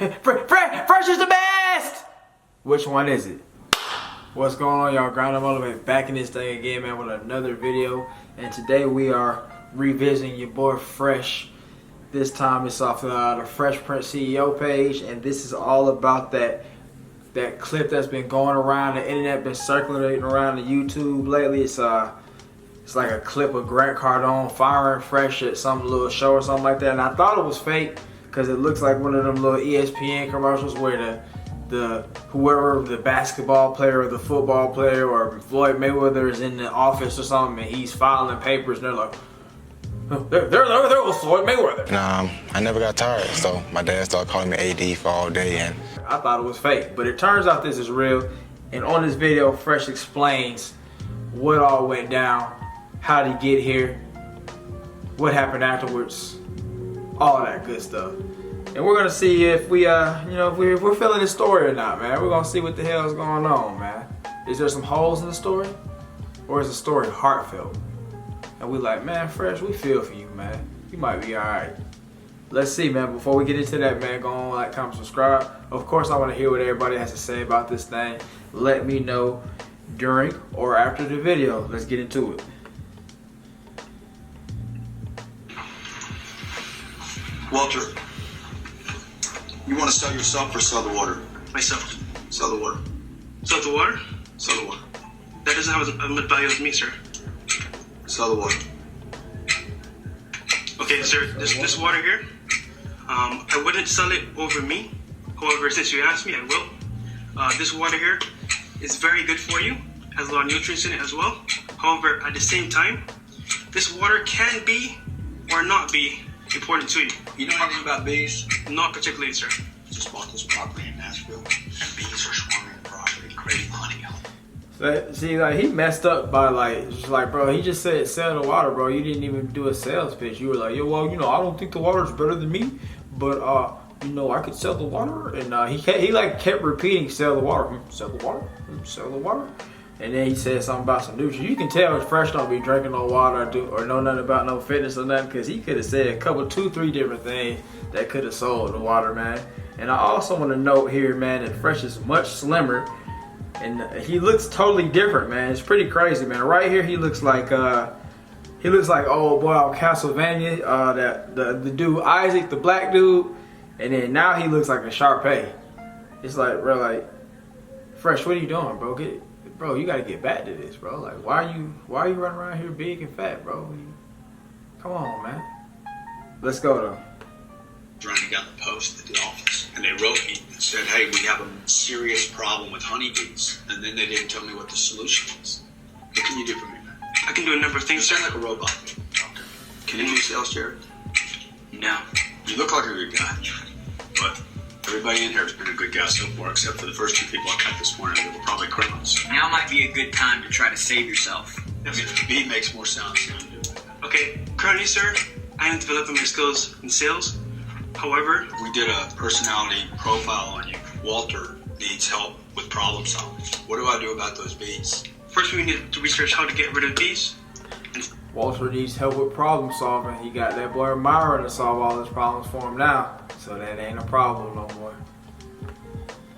Fresh is the best! Which one is it? What's going on, y'all? Grind Motivate back in this thing again, man, with another video. And today we are revisiting your boy Fresh. This time it's off the Fresh Prince CEO page, and this is all about that clip that's been going around the internet, been circulating around the YouTube lately. It's like a clip of Grant Cardone firing Fresh at some little show or something like that, and I thought it was fake because it looks like one of them little ESPN commercials where whoever the basketball player or the football player or Floyd Mayweather is in the office or something and he's filing papers and they're like, there was Floyd Mayweather. And I never got tired, so my dad started calling me AD for all day, and I thought it was fake, but it turns out this is real. And on this video, Fresh explains what all went down, how to get here, what happened afterwards, all that good stuff. And we're gonna see if we, if we're feeling this story or not, man. We're gonna see what the hell is going on, man. Is there some holes in the story, or is the story heartfelt? And we like, man, Fresh, we feel for you, man. You might be all right. Let's see, man. Before we get into that, man, go on, like, comment, subscribe. Of course, I want to hear what everybody has to say about this thing. Let me know during or after the video. Let's get into it. Walter, you want to sell yourself or sell the water? Myself. Sell the water. Sell the water? Sell the water. That doesn't have as much value as me, sir. Sell the water. Okay, sir, this water here, I wouldn't sell it over me. However, since you asked me, I will. This water here is very good for you. Has a lot of nutrients in it as well. However, at the same time, this water can be or not be important to you. You know anything about bees? Not particularly, sir. Just bought this property in Nashville, and bees are swarming the property, creating honey. See, like, he messed up by bro, he just said sell the water, bro. You didn't even do a sales pitch. You were like, yo, well, I don't think the water's better than me, but I could sell the water. And he kept repeating, sell the water, sell the water, sell the water. And then he said something about some nutrients. You can tell Fresh don't be drinking no water or know nothing about no fitness or nothing, because he could have said a couple, 2-3 different things that could have sold the water, man. And I also want to note here, man, that Fresh is much slimmer. And he looks totally different, man. It's pretty crazy, man. Right here, he looks like old boy on Castlevania, the dude Isaac, the black dude. And then now he looks like a Sharpay. It's like, bro, like, Fresh, what are you doing, bro? Bro, you gotta get back to this, bro. Like, why are you running around here big and fat, bro? Come on, man. Let's go though. Trying got the post at the office, and they wrote me and said, hey, we have a serious problem with honeybees. And then they didn't tell me what the solution is. What can you do for me, man? I can do a number of things, You sir. sound like a robot. Okay. Can you do sales, Jared? No. You look like a good guy, but everybody in here has been a good guy so far, except for the first 2 people I cut this morning that were probably criminals. Now might be a good time to try to save yourself. I mean, the bee makes more sense than you do. Okay, currently, sir, I am developing my skills in sales. However, We did a personality profile on you. Walter needs help with problem solving. What do I do about those bees? first we need to research how to get rid of bees. Walter needs help with problem solving. He got that boy Myra to solve all his problems for him now. So that ain't a problem no more.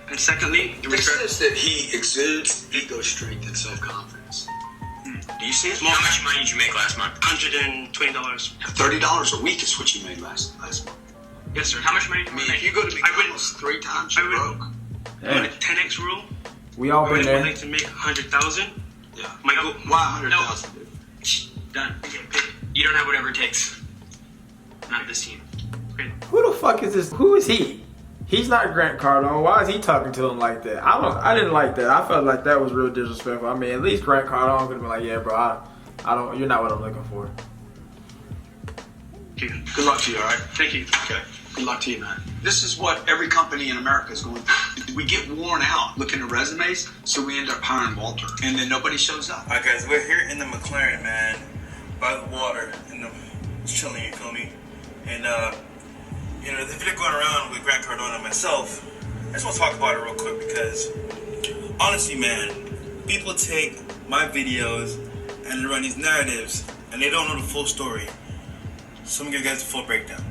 And secondly, the It research. says that he exudes ego strength and self-confidence. Do you see it? How much money did you make last month? $120. $30 a week is what you made last month. Yes, sir. How much money did I you mean, make? if you go to I would- McDonald's 3 times, I you're would- broke. On a 10x rule, We all I been would there. like to make 100,000. Yeah. My goal. Why 100,000? Done. You don't have whatever it takes. Not this team. Okay. Who the fuck is this? Who is he? He's not Grant Cardone. Why is he talking to him like that? I didn't like that. I felt like that was real disrespectful. I mean, at least Grant Cardone could have been like, yeah, bro, I don't. You're not what I'm looking for. Okay. Good luck to you, all right? Thank you. Okay. Good luck to you, man. This is what every company in America is going through. We get worn out looking at resumes, so we end up hiring Walter, and then nobody shows up. Alright guys, we're here in the McLaren, man, by the water, and it's chilling, you feel me? And the video going around with Grant Cardone and myself, I just want to talk about it real quick because, honestly, man, people take my videos and they run these narratives, and they don't know the full story. So I'm gonna give you guys the full breakdown.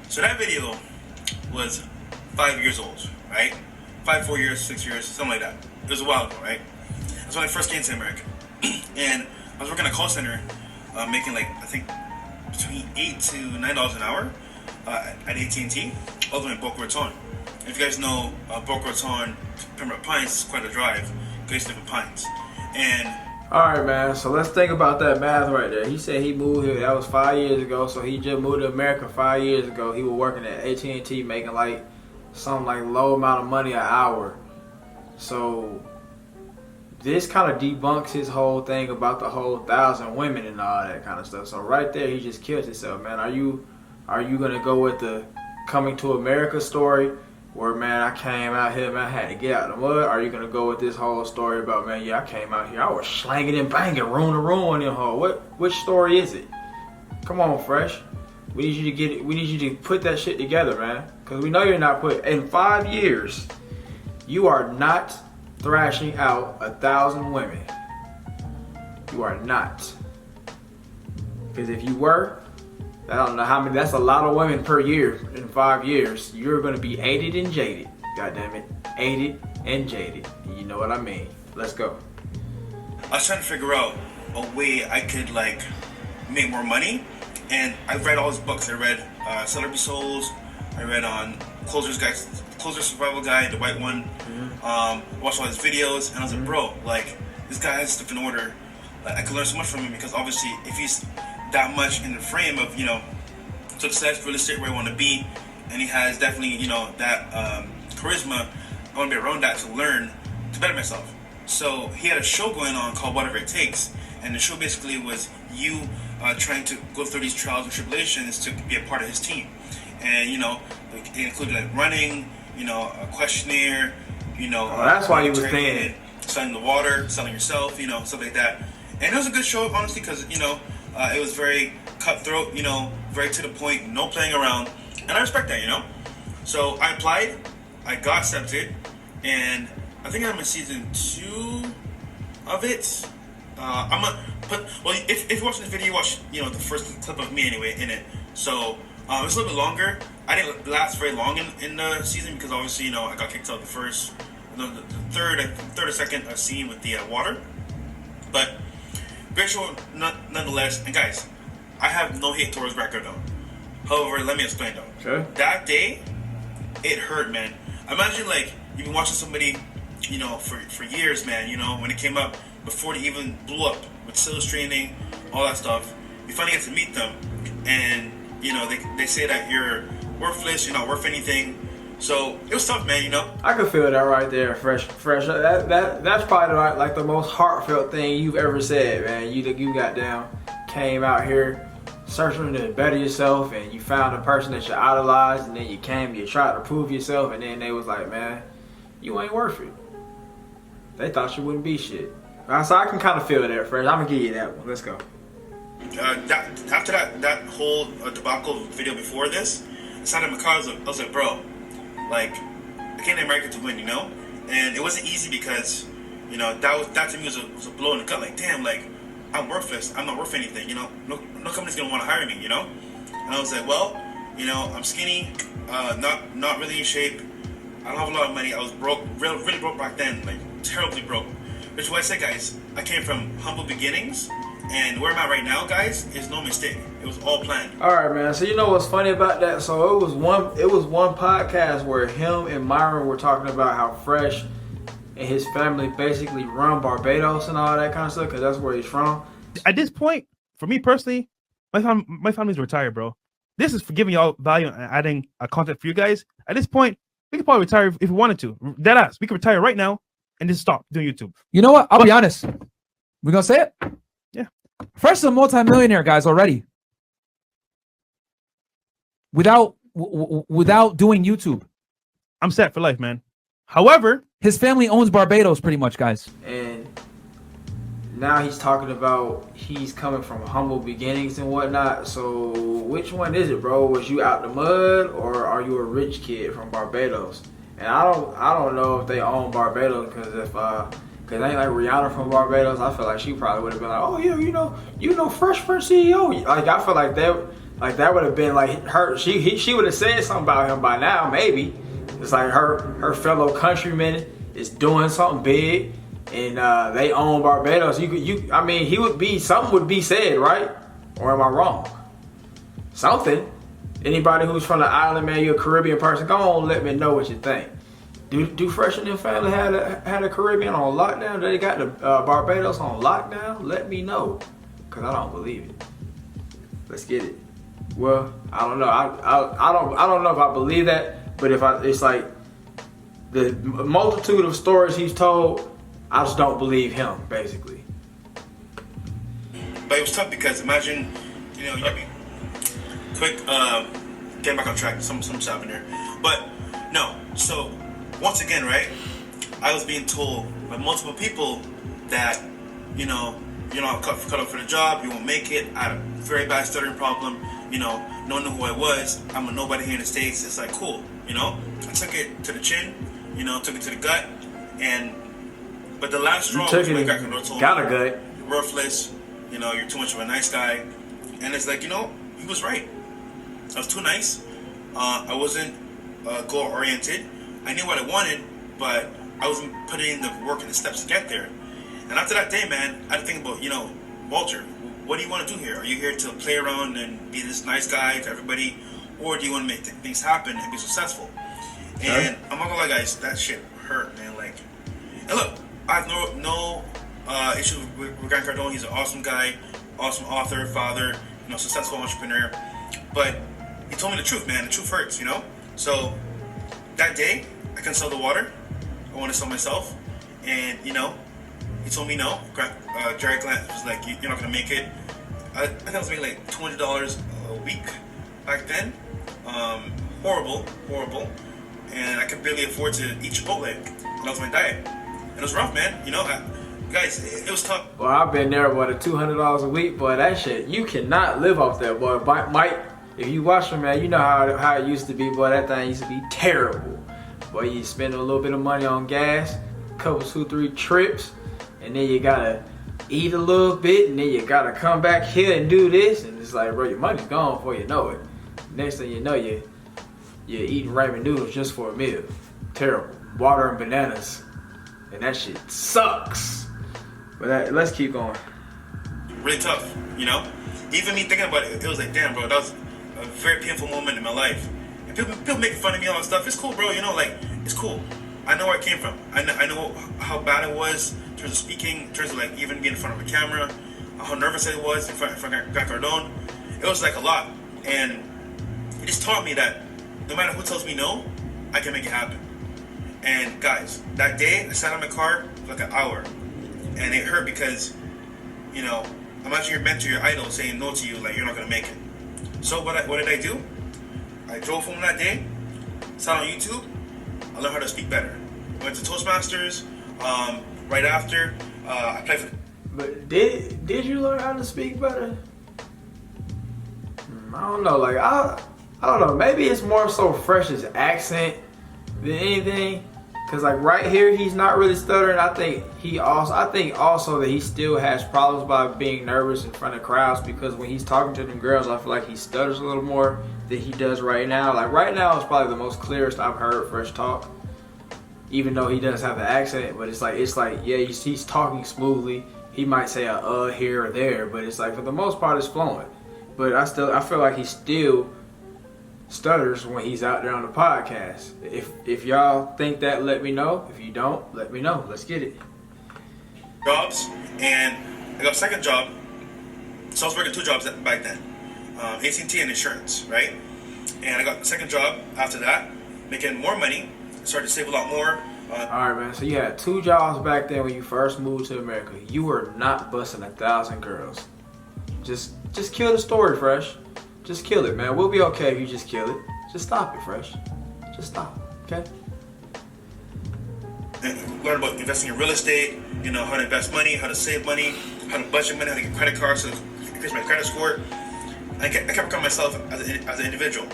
So that video was 5 years old, right? 4 years, 6 years, something like that. It was a while ago, right? That's when I first came to America. And I was working at a call center, making like, I think, between $8 to $9 an hour at AT&T, all the way in Boca Raton. If you guys know Boca Raton, Pembroke Pines is quite a drive. I used to live in Pines. And Alright, man, so let's think about that math right there. He said he moved here, that was 5 years ago, so he just moved to America 5 years ago. He was working at AT&T making like some like low amount of money an hour. So this kind of debunks his whole thing about the whole 1,000 women and all that kind of stuff. So right there, he just killed himself, man. Are you gonna go with the coming to America story, where man I came out here, man I had to get out of the mud? Or are you gonna go with this whole story about man, yeah I came out here, I was slanging and banging, room to room on them hoe? Which story is it? Come on, Fresh. We need you to get it. We need you to put that shit together, man. Cause we know you're not put in 5 years. You are not thrashing out 1,000 women. You are not. Because if you were, I don't know how many, that's a lot of women per year in 5 years. You're going to be aided and jaded. God damn it. Aided and jaded. You know what I mean. Let's go. I was trying to figure out a way I could like make more money. And I read all his books. I read Celebrity Souls. I read on Closer Survival Guide, the white one. Watched all his videos, and I was like, bro, like this guy has stuff in order. Like, I could learn so much from him, because obviously, if he's that much in the frame of success, real estate where I want to be, and he has definitely that charisma, I want to be around that to learn to better myself. So he had a show going on called Whatever It Takes, and the show basically was you trying to go through these trials and tribulations to be a part of his team. And it included like running, a questionnaire, that's why he was saying selling the water, selling yourself, stuff like that. And it was a good show, honestly, because it was very cutthroat, very to the point, no playing around, and I respect that, So I applied, I got accepted, and I think I'm in season 2 of it. I'm gonna put, well, if you're watching the video, you watch the first clip of me anyway in it. So it's a little bit longer. I didn't last very long in the season, because obviously I got kicked out the third or second scene with the water. But great show nonetheless. And guys, I have no hate towards Grant Cardone. However, let me explain though. Okay. That day, it hurt, man. Imagine like you've been watching somebody, for years, man. When it came up, before they even blew up with sales training, all that stuff. You finally get to meet them, and they say that you're worthless, you're not worth anything. So it was tough, man. I can feel that right there, fresh. That's probably like the most heartfelt thing you've ever said, man. You got down, came out here searching to better yourself, and you found a person that you idolized, and then you tried to prove yourself, and then they was like, man, you ain't worth it. They thought you wouldn't be shit. So I can kind of feel that, fresh. I'm gonna give you that one. Let's go. After that whole debacle video before this, I sat in my car. I was like, bro, like I came to America to win, and it wasn't easy, because that to me was a blow in the gut. Like, damn, like I'm worthless. I'm not worth anything. No company's gonna want to hire me. And I was like, well, I'm skinny, not really in shape. I don't have a lot of money. I was broke, really broke back then, like terribly broke. Which is why I said, guys, I came from humble beginnings. And where I'm at right now, guys, is no mistake. It was all planned. All right, man. So you know what's funny about that? So it was one podcast where him and Myron were talking about how Fresh and his family basically run Barbados and all that kind of stuff, because that's where he's from. At this point, for me personally, my family's retired, bro. This is for giving y'all value and adding content for you guys. At this point, we could probably retire if we wanted to. Deadass. We could retire right now and just stop doing YouTube. You know what? I'll be honest. We're going to say it? Yeah. Fresh is a multi-millionaire, guys, already. Without doing YouTube. I'm set for life, man. However, his family owns Barbados pretty much, guys. And now he's talking about he's coming from humble beginnings and whatnot. So which one is it, bro? Was you out the mud, or are you a rich kid from Barbados? And I don't know if they own Barbados, because Cause ain't like Rihanna from Barbados. I feel like she probably would have been like, oh yeah, you know, Fresh Prince CEO. Like I feel like that would have been like her. She would have said something about him by now, maybe. It's like her fellow countrymen is doing something big, and they own Barbados. I mean, something would be said, right? Or am I wrong? Something. Anybody who's from the island, man, you're a Caribbean person, go on, let me know what you think. Do Fresh and their family had a Caribbean on lockdown? Do they got the Barbados on lockdown? Let me know, cause I don't believe it. Let's get it. Well, I don't know. I don't know if I believe that, but it's like the multitude of stories he's told, I just don't believe him, basically. But it was tough because imagine, quick, getting back on track, some stuff in there. But no, so once again, right, I was being told by multiple people that, you're not cut up for the job, you won't make it. I had a very bad stuttering problem, no one knew who I was. I'm a nobody here in the States. It's like, cool, I took it to the chin, took it to the gut, but the last straw was when Grant Cardone told me, gut. you're worthless, you're too much of a nice guy. And it's like, he was right. I was too nice. I wasn't goal-oriented. I knew what I wanted, but I wasn't putting in the work and the steps to get there. And after that day, man, I had to think about, Walter, what do you want to do here? Are you here to play around and be this nice guy to everybody, or do you want to make things happen and be successful? And I'm not gonna lie, guys, that shit hurt, man. And look, I have no issue with Grant Cardone. He's an awesome guy, awesome author, father, successful entrepreneur. But he told me the truth, man. The truth hurts, So that day, I couldn't sell the water. I wanted to sell myself, and he told me no. Jerry Grant was like, "You're not gonna make it." I think I was making like $200 a week back then. Horrible, and I could barely afford to eat Chipotle. And that was my diet, and it was rough, man. Guys, it was tough. Well, I've been there, boy, the $200 a week, boy. That shit, you cannot live off that, boy. Mike, if you watch him, man, you know how it used to be, boy. That thing used to be terrible. Boy, you spend a little bit of money on gas, a couple, 2-3 trips, and then you gotta eat a little bit, and then you gotta come back here and do this, and it's like, bro, your money's gone before you know it. Next thing you know, you're eating ramen noodles just for a meal. Terrible. Water and bananas, and that shit sucks. But let's keep going. Really tough, Even me thinking about it, it was like, damn, bro, that was a very painful moment in my life. And people making fun of me and all that stuff. It's cool, bro. It's cool. I know where I came from. I know how bad it was in terms of speaking, in terms of even being in front of a camera, how nervous I was in front of Grant Cardone. It was like a lot, and it just taught me that no matter who tells me no, I can make it happen. And guys, that day I sat in my car for like an hour, and it hurt because, imagine your mentor, your idol, saying no to you, like you're not gonna make it. So what did I do? I drove home that day, sat on YouTube, I learned how to speak better. Went to Toastmasters. Right after, I played for. But did you learn how to speak better? I don't know. I don't know. Maybe it's more so Fresh's accent than anything. Cause right here, he's not really stuttering. I think also that he still has problems by being nervous in front of crowds, because when he's talking to them girls, I feel like he stutters a little more than he does right now. Right now is probably the most clearest I've heard Fresh talk, even though he does have the accent. But it's like yeah, he's talking smoothly. He might say a here or there, but it's like for the most part it's flowing. But I feel like he still stutters when he's out there on the podcast. If y'all think that, let me know. If you don't, let me know. Let's get it. Jobs, and I got a second job. So I was working 2 jobs back then, AT&T and insurance, right? And I got a second job after that, making more money. Started to save a lot more. All right, man. So you had 2 jobs back then when you first moved to America. You were not busting 1,000 girls. Just kill the story, Fresh. Just kill it, man. We'll be okay if you just kill it. Just stop it, Fresh. Just stop, okay? And learn about investing in real estate, how to invest money, how to save money, how to budget money, how to get credit cards to increase my credit score. I kept working on myself as an individual.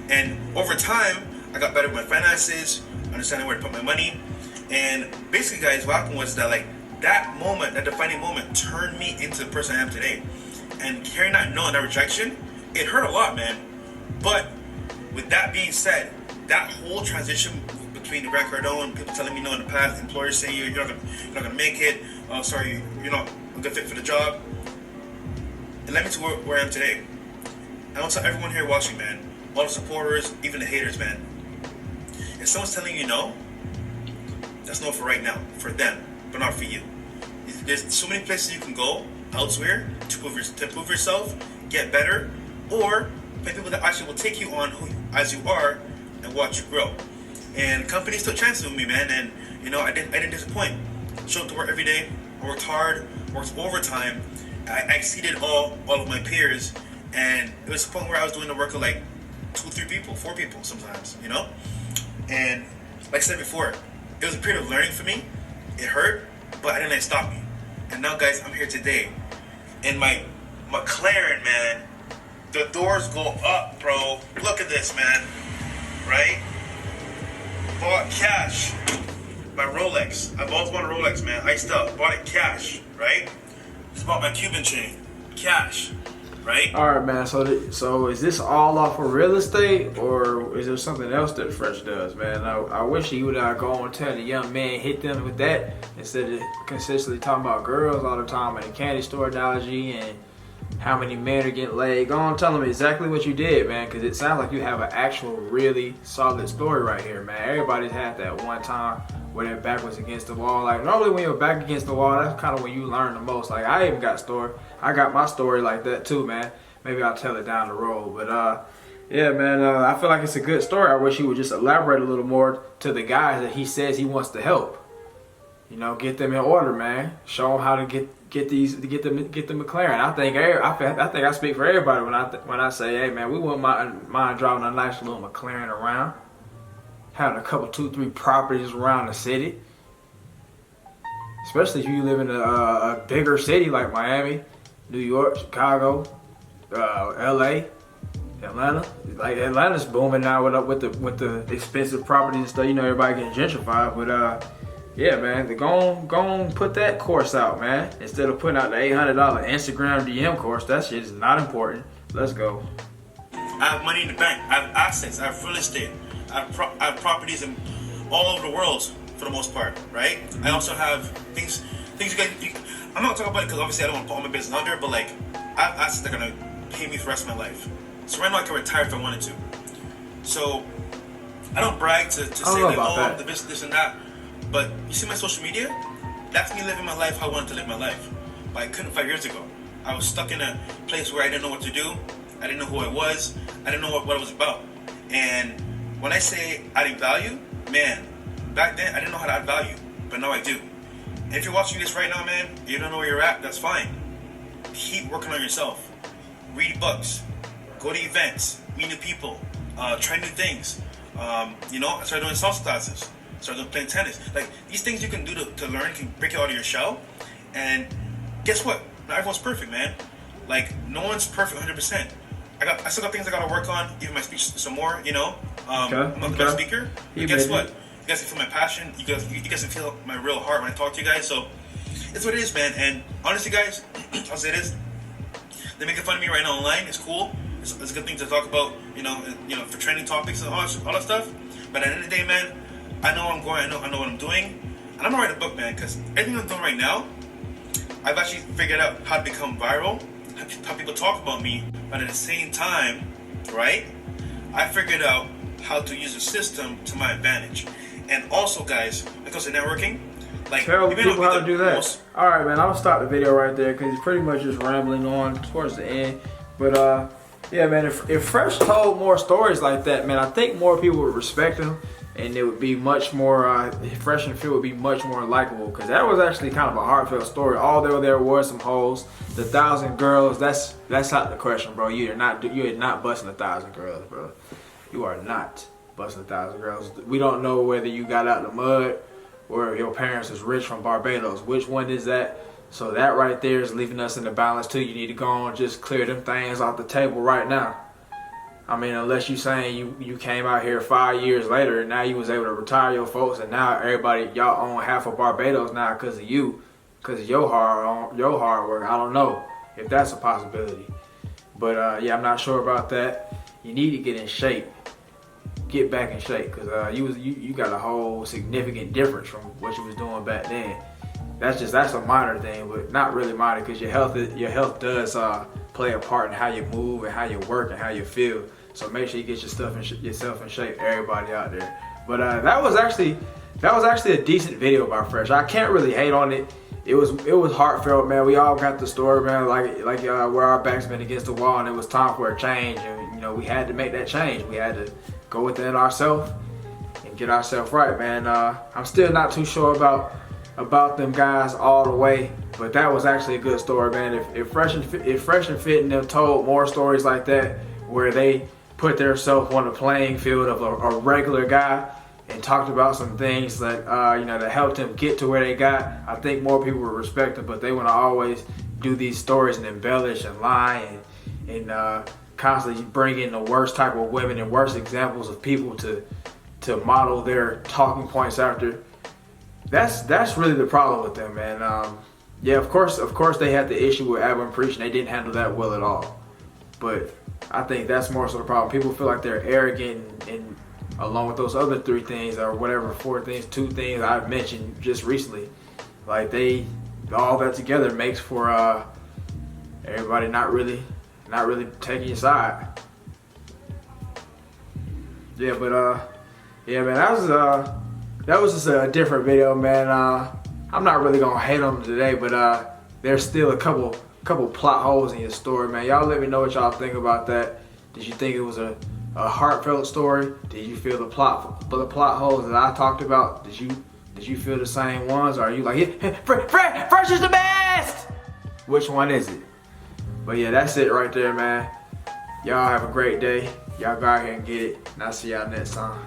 And over time, I got better with my finances, understanding where to put my money. And basically, guys, what happened was that that moment, that defining moment, turned me into the person I am today. And carrying that no and that rejection, it hurt a lot, man. But with that being said, that whole transition between the Grant Cardone, people telling me no in the past, employers saying you're not gonna make it. Oh, sorry, you're not a good fit for the job. It led me to where I am today. I want to tell everyone here watching, man, all the supporters, even the haters, man. If someone's telling you no, that's no for right now, for them, but not for you. There's so many places you can go elsewhere to prove yourself, get better, or find people that actually will take you on as you are and watch you grow. And companies took chances with me, man, and you know I didn't disappoint. Showed up to work every day, worked hard, worked overtime. I exceeded all of my peers, and it was a point where I was doing the work of like 2, 3 people, 4 people sometimes, you know. And like I said before, it was a period of learning for me. It hurt, but I didn't let it stop me. And now, guys, I'm here today, and my McLaren, man, the doors go up, bro. Look at this, man. Right? Bought cash. My Rolex. I bought one Rolex, man. Iced up. Bought it cash. Right? Just bought my Cuban chain. Cash. Right? All right, man. So is this all off of real estate, or is there something else that Fresh does, man? I wish he would go and tell the young man, hit them with that, instead of consistently talking about girls all the time and the candy store analogy and how many men are getting laid. Go on, tell them exactly what you did, man, because it sounds like you have an actual really solid story right here, man. Everybody's had that one time where their back was against the wall. Like, normally when you're back against the wall, that's kind of when you learn the most. Like, I even got I got my story like that too, man. Maybe I'll tell it down the road. But yeah, man, I feel like it's a good story. I wish he would just elaborate a little more to the guys that he says he wants to help. You know, get them in order, man. Show them how to get the McLaren. I think I speak for everybody when I say, hey, man, we wouldn't mind driving a nice little McLaren around, having a couple, 2, 3 properties around the city. Especially if you live in a bigger city like Miami, New York, Chicago, LA, Atlanta. Like, Atlanta's booming now with the expensive properties and stuff. You know, everybody getting gentrified, but yeah, man, go on put that course out, man. Instead of putting out the $800 Instagram DM course, that shit is not important. Let's go. I have money in the bank. I have assets. I have real estate. I have properties in all over the world for the most part, right? I also have things you guys. I'm not talking about it because obviously I don't want to put all my business out there, but like I have assets that are gonna pay me for the rest of my life. So right now I can retire if I wanted to. So I don't brag to say like, oh, the this and that. But you see my social media? That's me living my life how I wanted to live my life. But I couldn't 5 years ago. I was stuck in a place where I didn't know what to do. I didn't know who I was. I didn't know what I was about. And when I say adding value, man, back then I didn't know how to add value. But now I do. And if you're watching this right now, man, you don't know where you're at, that's fine. Keep working on yourself. Read books. Go to events. Meet new people. Try new things. You know, I started doing salsa classes. Started playing tennis. Like, these things you can do to learn can break you out of your shell. And guess what? Not everyone's perfect, man. Like, no one's perfect 100%. I still got things I gotta work on, even my speech some more, you know. I'm not the best speaker. But guess what? You guys can feel my passion. You guys can feel my real heart when I talk to you guys. So it's what it is, man. And honestly, guys, I'll say this. They're making fun of me right now online. It's cool. It's a good thing to talk about, you know, for trending topics and all that stuff. But at the end of the day, man, I know where I'm going. I know what I'm doing, and I'm gonna write a book, man. Because everything I'm doing right now, I've actually figured out how to become viral, how people talk about me. But at the same time, right? I figured out how to use the system to my advantage. And also, guys, when it comes to networking, like tell people how to do that. All right, man. I'll stop the video right there because it's pretty much just rambling on towards the end. But yeah, man. If Fresh told more stories like that, man, I think more people would respect him. And it would be much more, Fresh and Phil would be much more likable. Because that was actually kind of a heartfelt story. Although there were some hoes, the 1,000 girls, that's out the question, bro. You are not busting 1,000 girls, bro. You are not busting 1,000 girls. We don't know whether you got out the mud or your parents is rich from Barbados. Which one is that? So that right there is leaving us in the balance too. You need to go on and just clear them things off the table right now. I mean, unless you saying you came out here 5 years later and now you was able to retire your folks and now everybody, y'all own half of Barbados now because of you, because of your hard work. I don't know if that's a possibility. But yeah, I'm not sure about that. You need to get in shape. get back in shape, because you got a whole significant difference from what you was doing back then. That's a minor thing, but not really minor, because your health does play a part in how you move and how you work and how you feel. So make sure you get yourself in shape, everybody out there. But that was actually a decent video by Fresh. I can't really hate on it. It was heartfelt, man. We all got the story, man. Like where our backs been against the wall, and it was time for a change. And we had to make that change. We had to go within ourselves and get ourselves right, man. I'm still not too sure about them guys all the way, but that was actually a good story, man. If Fresh and Fit and them told more stories like that, where they put themselves on the playing field of a regular guy and talked about some things that that helped them get to where they got, I think more people would respect them. But they want to always do these stories and embellish and lie and constantly bring in the worst type of women and worst examples of people to model their talking points after. That's really the problem with them, man. Yeah, of course they had the issue with Abba and Preach, and they didn't handle that well at all. But I think that's more so the problem. People feel like they're arrogant, and along with those other 3 things or whatever, 4 things, 2 things I've mentioned just recently, like all that together makes for everybody not really taking your side. Yeah, but yeah, man, that was just a different video, man. I'm not really gonna hate on them today, but there's still a couple plot holes in your story, man. Y'all let me know what y'all think about that. Did you think it was a heartfelt story? Did you feel the plot holes that I talked about? Did you feel the same ones? Or are you like, Fresh is the best? Which one is it? But yeah, that's it right there, man. Y'all have a great day. Y'all go out here and get it. And I'll see y'all next time.